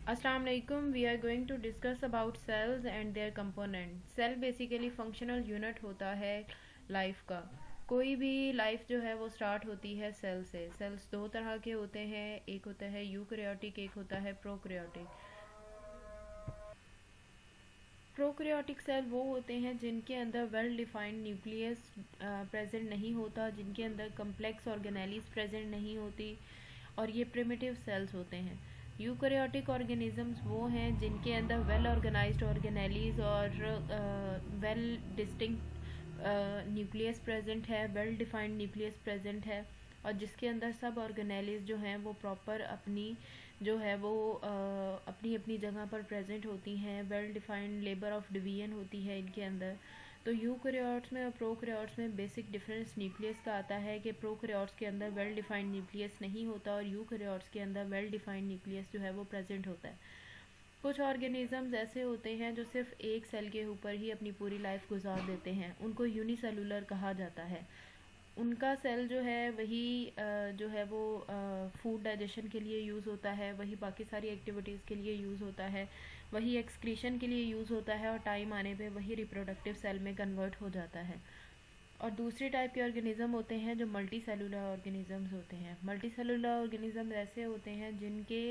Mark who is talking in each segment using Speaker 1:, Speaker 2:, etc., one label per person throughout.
Speaker 1: Assalamu alaikum. We are going to discuss about cells and their components. Cell basically functional unit होता है life का। कोई भी life जो है वो स्टार्ट होती है सेल से। सेल्स दो तरह के होते हैं, एक होता है यूकैरियोटिक, एक होता है प्रोकैरियोटिक। प्रोकैरियोटिक सेल वो होते हैं जिनके अंदर वेल डिफाइंड न्यूक्लियस प्रेजेंट नहीं होता, जिनके अंदर कम्प्लेक्स ऑर्गेनेलिज प्रेजेंट नहीं होती, और ये प्रिमिटिव सेल्स होते हैं। यूकैरियोटिक ऑर्गेनिजम्स वो हैं जिनके अंदर वेल ऑर्गेनाइज्ड ऑर्गेनेलिज और वेल डिस्टिंक्ट न्यूक्लियस प्रेजेंट है, वेल डिफाइंड न्यूक्लियस प्रेजेंट है, और जिसके अंदर सब ऑर्गेनेलिज जो हैं वो प्रॉपर अपनी जो है वो अपनी अपनी जगह पर प्रेजेंट होती हैं। Well defined labour of division होती है इनके अंदर। तो यूकैरियोट्स में और प्रोकैरियोट्स में बेसिक डिफरेंस न्यूक्लियस का आता है कि प्रोकैरियोट्स के अंदर वेल डिफाइंड न्यूक्लियस नहीं होता और यूकैरियोट्स के अंदर वेल डिफाइंड न्यूक्लियस जो है वो प्रेजेंट होता है। कुछ ऑर्गेनिजम्स ऐसे होते हैं जो सिर्फ एक सेल के ऊपर ही अपनी पूरी लाइफ गुजार देते हैं, उनको यूनिसेलुलर कहा जाता है। उनका सेल जो है वही जो है वो फूड डाइजेशन के लिए यूज़ होता है, वही बाकी सारी एक्टिविटीज़ के लिए यूज़ होता है, वही एक्सक्रीशन के लिए यूज़ होता है, और टाइम आने पे वही रिप्रोडक्टिव सेल में कन्वर्ट हो जाता है। और दूसरी टाइप के ऑर्गेनिज़म होते हैं जो मल्टी सेलुलर ऑर्गेनिज़म्स होते हैं। मल्टी सेलुलर ऑर्गेनिज़म ऐसे होते हैं जिनके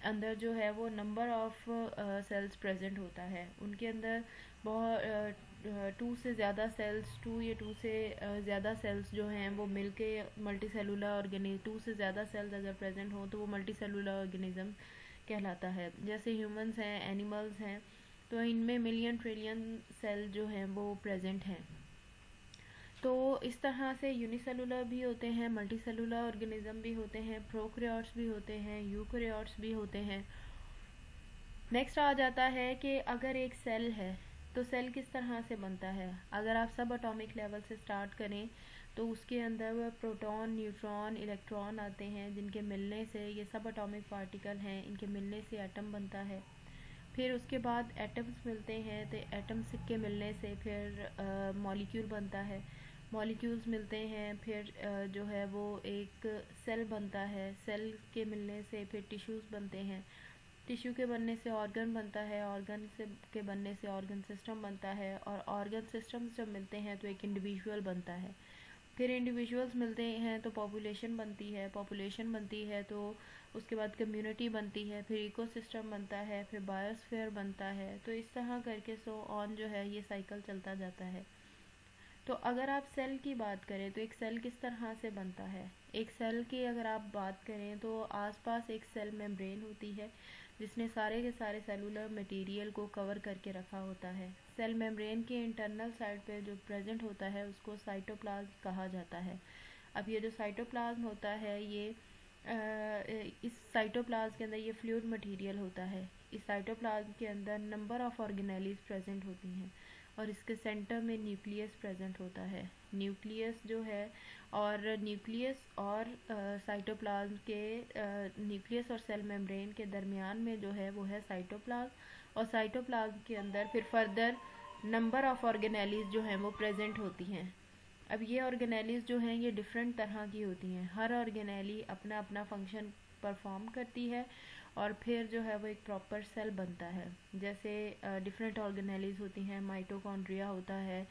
Speaker 1: अंदर जो है वो नंबर ऑफ सेल्स प्रेजेंट होता है। उनके अंदर बहुत टू से ज़्यादा सेल्स, टू या टू से ज़्यादा सेल्स जो हैं वो मिलके मल्टी सेलुलर ऑर्गेनिज, टू से ज़्यादा सेल्स अगर प्रेजेंट हो तो वो मल्टी सेलुलर ऑर्गेनिज़म कहलाता है। जैसे ह्यूमंस हैं, एनिमल्स हैं, तो इनमें मिलियन ट्रिलियन सेल जो हैं वो प्रेजेंट हैं। तो इस तरह से यूनिसेलुलर भी होते हैं, मल्टी सेलुलर ऑर्गेनिज्म भी होते हैं, प्रोकैरियोट्स भी होते हैं, यूकैरियोट्स भी होते हैं। नेक्स्ट आ जाता है कि अगर एक सेल है तो सेल किस तरह से बनता है। अगर आप सब एटॉमिक लेवल से स्टार्ट करें तो उसके अंदर प्रोटॉन, न्यूट्रॉन, इलेक्ट्रॉन आते हैं, जिनके मिलने से ये सब एटॉमिक पार्टिकल हैं, इनके मिलने से एटम बनता है। फिर उसके बाद एटम्स मिलते हैं, तो एटम्स के मिलने से फिर मॉलिक्यूल बनता है। मॉलिक्यूल्स मिलते हैं, फिर जो है वो एक सेल बनता है। सेल के मिलने से फिर टिश्यूज़ बनते हैं। टिश्यू के बनने से ऑर्गन बनता है, ऑर्गन से के बनने से ऑर्गन सिस्टम बनता है, और ऑर्गन सिस्टम्स जब मिलते हैं तो एक इंडिविजुअल बनता है। फिर इंडिविजुअल्स मिलते हैं तो पॉपुलेशन बनती है, पॉपुलेशन बनती है तो उसके बाद कम्युनिटी बनती है, फिर इकोसिस्टम बनता है, फिर बायोस्फीयर बनता है। तो इस तरह करके सो ऑन जो है ये साइकिल चलता जाता है। तो अगर आप सेल की बात करें तो एक सेल किस तरह से बनता है। एक सेल की अगर आप बात करें तो आसपास एक सेल मेम्ब्रेन होती है जिसने सारे के सारे सेलुलर मटेरियल को कवर करके रखा होता है। सेल मेम्ब्रेन के इंटरनल साइड पे जो प्रेजेंट होता है उसको साइटोप्लाज्म कहा जाता है। अब ये जो साइटोप्लाज्म होता है ये इस साइटोप्लाज्म के अंदर ये फ्लूइड मटेरियल होता है। इस साइटोप्लाज्म के अंदर नंबर ऑफ ऑर्गेनेलिज प्रेजेंट होती हैं, और इसके सेंटर में न्यूक्लियस प्रेजेंट होता है। न्यूक्लियस जो है, और न्यूक्लियस और साइटोप्लाज्म के न्यूक्लियस और सेल मेम्ब्रेन के दरमियान में जो है वो है साइटोप्लाज्म, और साइटोप्लाज्म के अंदर फिर फर्दर नंबर ऑफ ऑर्गेनेलिज जो हैं वो प्रेजेंट होती हैं। अब ये ऑर्गेनेलिज जो हैं ये डिफरेंट तरह की होती हैं। हर ऑर्गेनेली अपना अपना फंक्शन परफॉर्म करती है, और फिर जो है वो एक प्रॉपर सेल बनता है। जैसे डिफरेंट ऑर्गेनेलीज होती हैं, माइटोकॉन्ड्रिया होता है,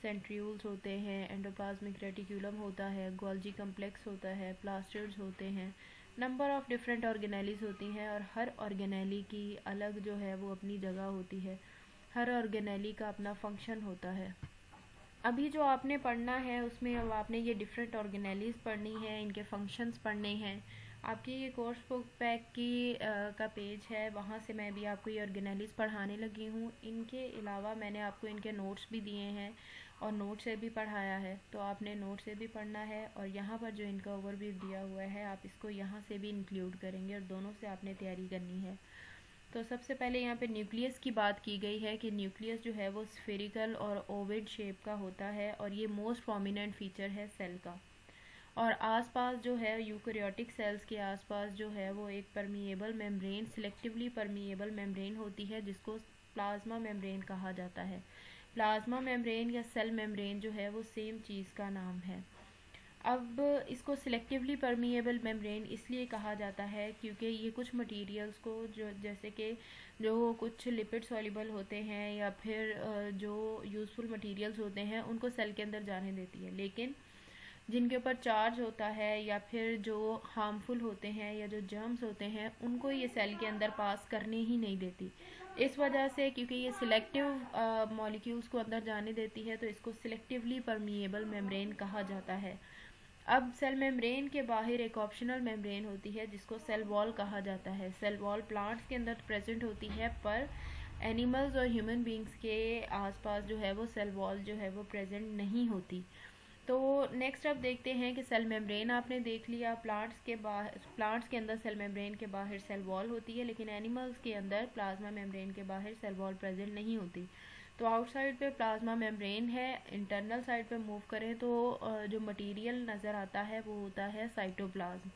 Speaker 1: सेंट्रियूल्स होते हैं, एंडोप्लाज्मिक रेटिक्यूलम होता है, गोल्जी कम्प्लेक्स होता है, प्लास्टिड्स होते हैं। नंबर ऑफ़ डिफरेंट ऑर्गेनेलीज होती हैं, और हर ऑर्गेनेली की अलग जो है वो अपनी जगह होती है। हर ऑर्गेनेली का अपना फंक्शन होता है। अभी जो आपने पढ़ना है उसमें अब आपने ये डिफरेंट ऑर्गेनेलीज पढ़नी है, इनके फंक्शंस पढ़ने हैं। आपकी ये कोर्स बुक पैक की का पेज है, वहाँ से मैं भी आपको ये ऑर्गेनेलीज पढ़ाने लगी हूँ। इनके अलावा मैंने आपको इनके नोट्स भी दिए हैं और नोट से भी पढ़ाया है, तो आपने नोट से भी पढ़ना है, और यहाँ पर जो इनका ओवरव्यू दिया हुआ है आप इसको यहाँ से भी इंक्लूड करेंगे, और दोनों से आपने तैयारी करनी है। तो सबसे पहले यहाँ पे न्यूक्लियस की बात की गई है कि न्यूक्लियस जो है वो स्फेरिकल और ओवल शेप का होता है, और ये मोस्ट प्रोमिनेंट फीचर है सेल का। और आसपास जो है यूकैरियोटिक सेल्स के आसपास जो है वो एक permeable membrane, selectively permeable membrane होती है, जिसको प्लाज्मा मेम्ब्रेन कहा जाता है। प्लाज्मा मेम्ब्रेन या सेल मेम्ब्रेन जो है वो सेम चीज़ का नाम है। अब इसको सिलेक्टिवली परमिएबल मेम्ब्रेन इसलिए कहा जाता है क्योंकि ये कुछ मटेरियल्स को जो जैसे कि जो कुछ लिपिड सॉल्युबल होते हैं या फिर जो यूज़फुल मटेरियल्स होते हैं उनको सेल के अंदर जाने देती है, लेकिन जिनके ऊपर चार्ज होता है या फिर जो हार्मफुल होते हैं या जो जर्म्स होते हैं उनको ये सेल के अंदर पास करने ही नहीं देती। इस वजह से क्योंकि ये सिलेक्टिव मॉलिक्यूल्स को अंदर जाने देती है तो इसको सिलेक्टिवली परमिएबल मेम्ब्रेन कहा जाता है। अब सेल मेम्ब्रेन के बाहर एक ऑप्शनल मेम्ब्रेन होती है जिसको सेल वॉल कहा जाता है। सेल वॉल प्लांट्स के अंदर प्रेजेंट होती है, पर एनिमल्स और ह्यूमन बींग्स के आसपास जो है वो सेल वॉल जो है वो प्रेजेंट नहीं होती। तो नेक्स्ट अब देखते हैं कि सेल मेम्ब्रेन आपने देख लिया, प्लांट्स के अंदर सेल मेम्ब्रेन के बाहर सेल वॉल होती है, लेकिन एनिमल्स के अंदर प्लाज्मा मेम्ब्रेन के बाहर सेल वॉल प्रेजेंट नहीं होती। तो आउटसाइड पे प्लाज्मा मेम्ब्रेन है, इंटरनल साइड पे मूव करें तो जो मटेरियल नज़र आता है वो होता है साइटोप्लाज्म,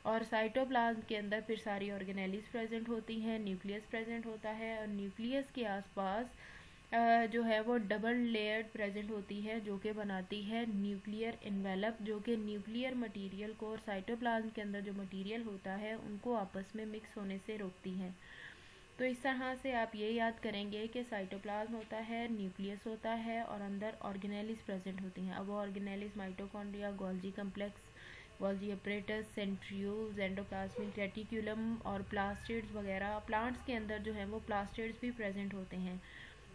Speaker 1: और साइटोप्लाज्म के अंदर फिर सारी ऑर्गेनेलिस प्रेजेंट होती हैं, न्यूक्लियस प्रेजेंट होता है, और न्यूक्लियस के आसपास जो है वो डबल लेयर्ड प्रेजेंट होती है जो कि बनाती है न्यूक्लियर एनवेलप, जो कि न्यूक्लियर मटेरियल को और साइटोप्लाज्म के अंदर जो मटेरियल होता है उनको आपस में मिक्स होने से रोकती है। तो इस तरह से आप ये याद करेंगे कि साइटोप्लाज्म होता है, न्यूक्लियस होता है और अंदर ऑर्गेनेलिस प्रेजेंट होती हैं। अब वो organelles mitochondria, Golgi complex, Golgi apparatus, centrioles, endoplasmic reticulum और प्लास्टिड्स वगैरह। प्लांट्स के अंदर जो है वो प्लास्टिड्स भी प्रेजेंट होते हैं।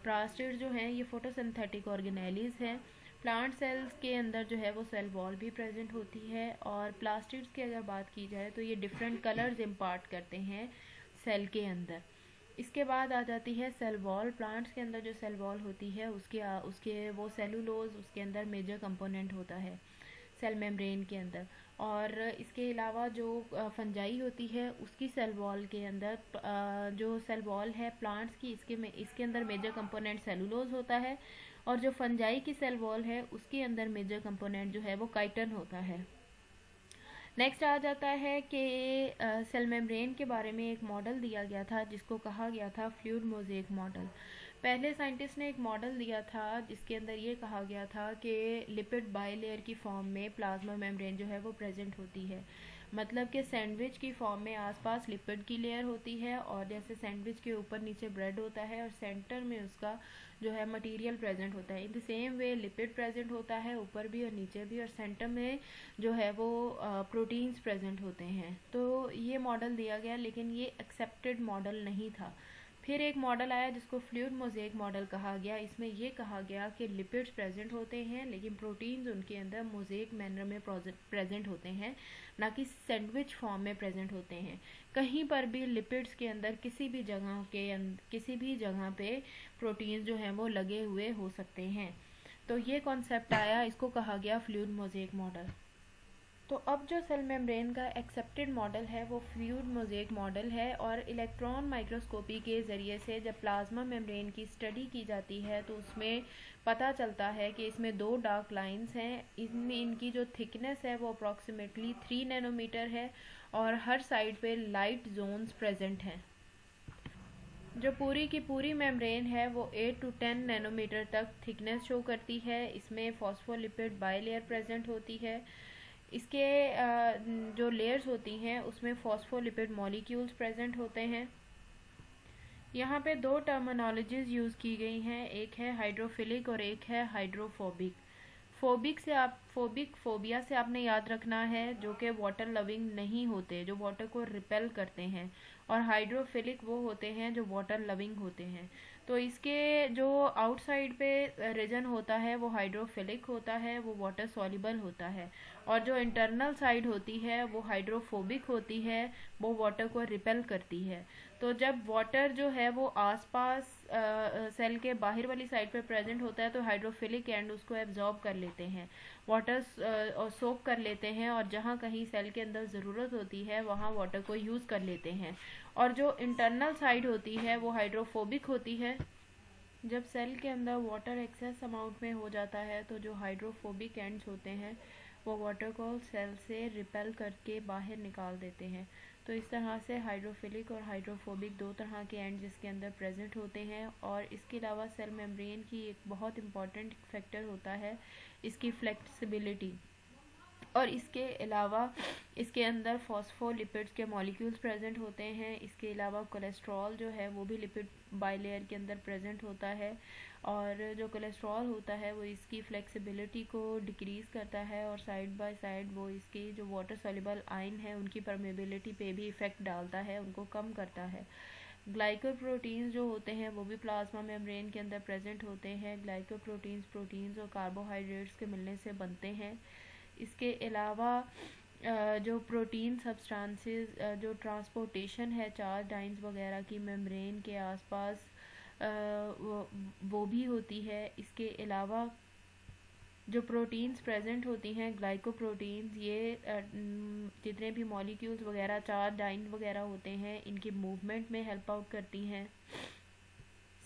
Speaker 1: प्लास्टिड्स जो हैं ये फोटोसिंथेटिक ऑर्गेनेलिस हैं। प्लांट सेल्स के अंदर जो है वो सेल वॉल भी प्रेजेंट होती है, और प्लास्टिड्स की अगर बात की जाए तो ये डिफरेंट कलर्स इम्पार्ट करते हैं सेल के अंदर। इसके बाद आ जाती है सेल वॉल। प्लांट्स के अंदर जो सेल वॉल होती है उसके वो सेलुलोज उसके अंदर मेजर कंपोनेंट होता है सेल मेम्ब्रेन के अंदर। और इसके अलावा जो फंजाई होती है उसकी सेल वॉल के अंदर जो सेल वॉल है प्लांट्स की इसके अंदर मेजर कंपोनेंट सेलुलोज होता है, और जो फंजाई की सेल वॉल है उसके अंदर मेजर कंपोनेंट जो है वो काइटन होता है। नेक्स्ट आ जाता है कि सेल मेम्ब्रेन के बारे में एक मॉडल दिया गया था जिसको कहा गया था फ्लूइड मोज़ेक मॉडल। पहले साइंटिस्ट ने एक मॉडल दिया था जिसके अंदर ये कहा गया था कि लिपिड बाइलेयर की फॉर्म में प्लाज्मा मेम्ब्रेन जो है वो प्रेजेंट होती है। मतलब कि सैंडविच की फॉर्म में आसपास लिपिड की लेयर होती है, और जैसे सैंडविच के ऊपर नीचे ब्रेड होता है और सेंटर में उसका जो है मटेरियल प्रेजेंट होता है। In the same way lipid present होता है ऊपर भी और नीचे भी, और सेंटर में जो है वो प्रोटीन्स प्रेजेंट होते हैं। तो ये मॉडल दिया गया, लेकिन ये एक्सेप्टेड मॉडल नहीं था। फिर एक मॉडल आया जिसको फ्लूइड मोज़ेक मॉडल कहा गया। इसमें ये कहा गया कि लिपिड्स प्रेजेंट होते हैं लेकिन प्रोटीन्स उनके अंदर मोज़ेक मैनर में प्रेजेंट होते हैं, ना कि सैंडविच फॉर्म में प्रेजेंट होते हैं। कहीं पर भी लिपिड्स के अंदर किसी भी जगह पे प्रोटीन्स जो हैं वो लगे हुए हो सकते हैं। तो ये कॉन्सेप्ट आया, इसको कहा गया फ्लूइड मोज़ेक मॉडल। तो अब जो सेल मेम्ब्रेन का एक्सेप्टेड मॉडल है वो फ्लूइड मोज़ेक मॉडल है, और इलेक्ट्रॉन माइक्रोस्कोपी के ज़रिए से जब प्लाज्मा मेम्ब्रेन की स्टडी की जाती है तो उसमें पता चलता है कि इसमें दो डार्क लाइंस हैं। इनमें इनकी जो थिकनेस है वो अप्रॉक्सीमेटली 3 नैनोमीटर है, और हर साइड पे लाइट जोन्स प्रेजेंट हैं। जो पूरी की पूरी मेम्ब्रेन है वो 8 to 10 नैनोमीटर तक थिकनेस शो करती है। इसमें फॉस्फोलिपिड बाइलेयर प्रेजेंट होती है। इसके जो लेयर्स होती हैं उसमें फॉस्फोलिपिड मॉलिक्यूल्स प्रेजेंट होते हैं। यहाँ पे दो टर्मिनोलॉजीज यूज़ की गई हैं, एक है हाइड्रोफिलिक और एक है हाइड्रोफोबिक। फोबिया से आपने याद रखना है जो कि वाटर लविंग नहीं होते, जो वाटर को रिपेल करते हैं, और हाइड्रोफिलिक वो होते हैं जो वाटर लविंग होते हैं। तो इसके जो आउटसाइड पे रीजन होता है वो हाइड्रोफिलिक होता है, वो वाटर सॉल्युबल होता है, और जो इंटरनल साइड होती है वो हाइड्रोफोबिक होती है, वो वाटर को रिपेल करती है। तो जब वाटर जो है वो आसपास सेल के बाहर वाली साइड पे प्रेजेंट होता है तो हाइड्रोफिलिक एंड उसको एब्जॉर्ब कर लेते हैं, वाटर सोक कर लेते हैं, और जहाँ कहीं सेल के अंदर ज़रूरत होती है वहाँ वाटर को यूज़ कर लेते हैं। और जो इंटरनल साइड होती है वो हाइड्रोफोबिक होती है। जब सेल के अंदर वाटर एक्सेस अमाउंट में हो जाता है तो जो हाइड्रोफोबिक एंड्स होते हैं वो वाटर को सेल से रिपेल करके बाहर निकाल देते हैं। तो इस तरह से हाइड्रोफिलिक और हाइड्रोफोबिक दो तरह के एंड्स इसके अंदर प्रेजेंट होते हैं। और इसके अलावा सेल मेम्ब्रेन की एक बहुत इंपॉर्टेंट फैक्टर होता है इसकी फ्लेक्सिबिलिटी। और इसके अलावा इसके अंदर फॉस्फोलिपिड्स के मॉलिक्यूल्स प्रेजेंट होते हैं। इसके अलावा कोलेस्ट्रॉल जो है वो भी लिपिड बाइलेयर के अंदर प्रेजेंट होता है, और जो कोलेस्ट्रॉल होता है वो इसकी फ्लेक्सिबिलिटी को डिक्रीज़ करता है, और साइड बाय साइड वो इसकी जो वाटर सॉल्युबल आयन है उनकी परमेबिलिटी पे भी इफ़ेक्ट डालता है, उनको कम करता है। ग्लाइकोप्रोटीन्स जो होते हैं वो भी प्लाज्मा मेम्ब्रेन के अंदर प्रेजेंट होते हैं। ग्लाइकोप्रोटीन्स प्रोटीन्स और कार्बोहाइड्रेट्स के मिलने से बनते हैं। इसके अलावा जो प्रोटीन सब्सटेंसेस जो ट्रांसपोर्टेशन है चार्ज आयंस वगैरह की मेम्ब्रेन के आसपास वो भी होती है। इसके अलावा जो प्रोटीन्स प्रेजेंट होती हैं ग्लाइकोप्रोटीन्स, ये जितने भी मॉलिक्यूल्स वगैरह चार्ज आयन वगैरह होते हैं इनकी मूवमेंट में हेल्प आउट करती हैं।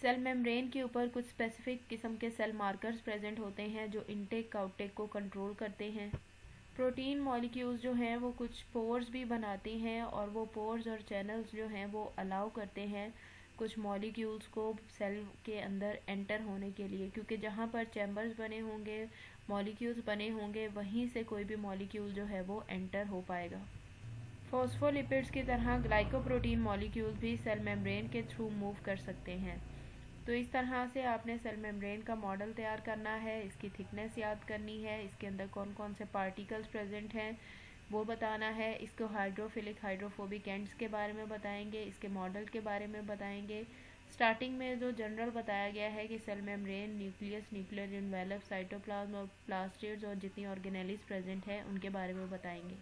Speaker 1: सेल मेम्ब्रेन के ऊपर कुछ स्पेसिफिक किस्म के सेल मार्कर्स प्रेजेंट होते हैं जो इनटेक आउटटेक को कंट्रोल करते हैं। प्रोटीन मॉलिक्यूल्स जो हैं वो कुछ पोर्स भी बनाती हैं, और वो पोर्स और चैनल्स जो हैं वो अलाउ करते हैं कुछ मॉलिक्यूल्स को सेल के अंदर एंटर होने के लिए, क्योंकि जहाँ पर चैम्बर्स बने होंगे, मॉलिक्यूल्स बने होंगे, वहीं से कोई भी मॉलिक्यूल जो है वो एंटर हो पाएगा। फॉस्फोलिपिड्स की तरह ग्लाइकोप्रोटीन मॉलिक्यूल्स भी सेल मेम्ब्रेन के थ्रू मूव कर सकते हैं। तो इस तरह से आपने सेल मेम्ब्रेन का मॉडल तैयार करना है, इसकी थिकनेस याद करनी है, इसके अंदर कौन कौन से पार्टिकल्स प्रेजेंट हैं वो बताना है, इसको हाइड्रोफिलिक हाइड्रोफोबिक एंड्स के बारे में बताएंगे, इसके मॉडल के बारे में बताएंगे। स्टार्टिंग में जो जनरल बताया गया है कि cell membrane, nucleus, nuclear envelope, cytoplasm और प्लास्टिड्स और जितनी ऑर्गेनेलिस प्रेजेंट है उनके बारे में बताएंगे।